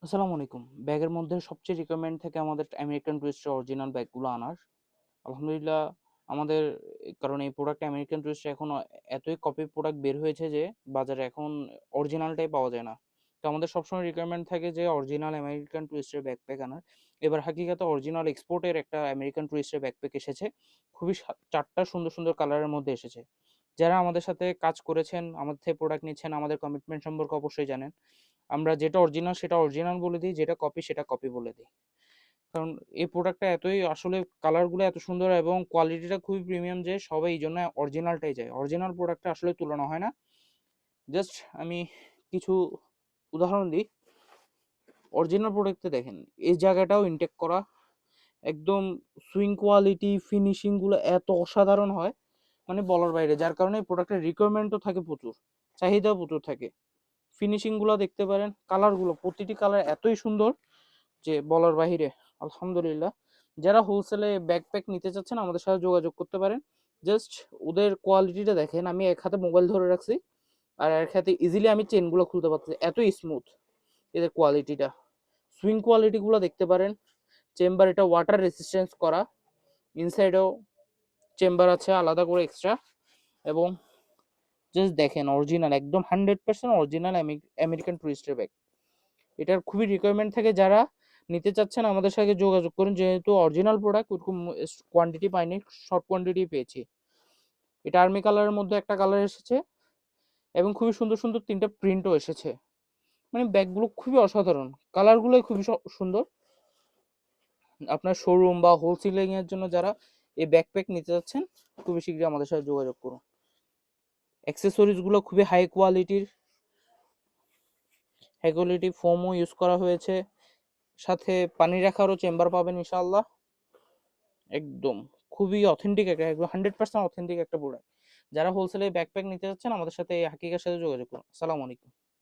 আসসালামু আলাইকুম। ব্যাগের মধ্যে সবচেয়ে রিকমেন্ড থাকে আমাদের আমেরিকান টুরিস্টের অরিজিনাল ব্যাগগুলো আনার। আলহামদুলিল্লাহ আমাদের কারণ এই প্রোডাক্ট আমেরিকান টুরিস্টের এখন এতই কপি প্রোডাক্ট বের হয়েছে যে বাজারে এখন অরিজিনালটাই পাওয়া যায় না। তো আমাদের সবসময় রিকোয়ারমেন্ট থাকে যে অরিজিনাল আমেরিকান টুরিস্টের ব্যাকপ্যাক আনার। এবার হাকিকতে অরিজিনাল এক্সপোর্টের একটা আমেরিকান টুরিস্টের ব্যাকপ্যাক এসেছে। খুবই ৪টা সুন্দর, সুন্দর কালারের মধ্যে এসেছে। যারা আমাদের সাথে কাজ করেছেন, আমাদের থেকে প্রোডাক্ট নিচ্ছেন, আমাদের কমিটমেন্ট সম্পর্কে অবশ্যই জানেন। আমরা যেটা অরিজিনাল সেটা অরিজিনাল বলে দিই, যেটা কপি সেটা কপি বলে দিই। কারণ এই প্রোডাক্টটা এতই আসলে কালারগুলো এত সুন্দর এবং কোয়ালিটিটা খুবই প্রিমিয়াম যে সবাই এই জন্য অরিজিনালটাই চায়। অরিজিনাল প্রোডাক্টটা আসলে তুলনা হয় না। জাস্ট আমি কিছু উদাহরণ দিই। অরিজিনাল প্রোডাক্টে দেখেন এই জায়গাটাও ইনটেক করা, একদম সুইং কোয়ালিটি ফিনিশিংগুলো এত অসাধারণ হয় মানে বলার বাইরে। যার কারণে প্রোডাক্টের রিকোয়ারমেন্টও থাকে প্রচুর, চাহিদাও প্রচুর থাকে। ফিনিশিংগুলো দেখতে পারেন, কালারগুলো প্রতিটি কালার এতই সুন্দর যে বলার বাহিরে। আলহামদুলিল্লাহ যারা হোলসেলে ব্যাকপ্যাক নিতে চাচ্ছেন আমাদের সাথে যোগাযোগ করতে পারেন। জাস্ট ওদের কোয়ালিটিটা দেখেন, আমি এক হাতে মোবাইল ধরে রাখছি আর এক হাতে ইজিলি আমি চেনগুলো খুলতে পারতেছি, এতই স্মুথ এদের কোয়ালিটিটা। সুইং কোয়ালিটিগুলো দেখতে পারেন। চেম্বার এটা ওয়াটার রেসিস্ট্যান্স করা, ইনসাইডেও চেম্বার আছে আলাদা করে এক্সট্রা। এবং জাস্ট দেখেন অরিজিনাল, একদম 100% অরিজিনাল আমেরিকান টুরিস্টের ব্যাগ। এটার খুবই রিকোয়ারমেন্ট থাকে। যারা নিতে চাচ্ছেন আমাদের সাথে যোগাযোগ করুন, যেহেতু অরিজিনাল প্রোডাক্ট ওরকম কোয়ান্টিটি পাইনি, শর্ট কোয়ান্টিটি পেয়েছি। এটা আর্মি কালারের মধ্যে একটা কালার এসেছে এবং খুবই সুন্দর সুন্দর 3টা প্রিন্টও এসেছে। মানে ব্যাগগুলো খুবই অসাধারণ, কালারগুলোই খুবই সুন্দর। আপনার শোরুম বা হোলসেলিং এর জন্য যারা এই ব্যাকপ্যাক নিতে যাচ্ছেন খুবই শীঘ্রই আমাদের সাথে যোগাযোগ করুন। অ্যাক্সেসরিজ গুলো খুবই হাই কোয়ালিটি ফোমও ইউজ করা হয়েছে। সাথে পানি রাখারও চেম্বার পাবেন ইনশাআল্লাহ। একদম খুবই অথেন্টিক একটা, একদম 100% অথেন্টিক একটা প্রোডাক্ট। যারা হোলসেলে ব্যাকপ্যাক নিতে যাচ্ছেন আমাদের সাথে এই হাকিকার সাথে যোগাযোগ করুন। আসসালামু আলাইকুম।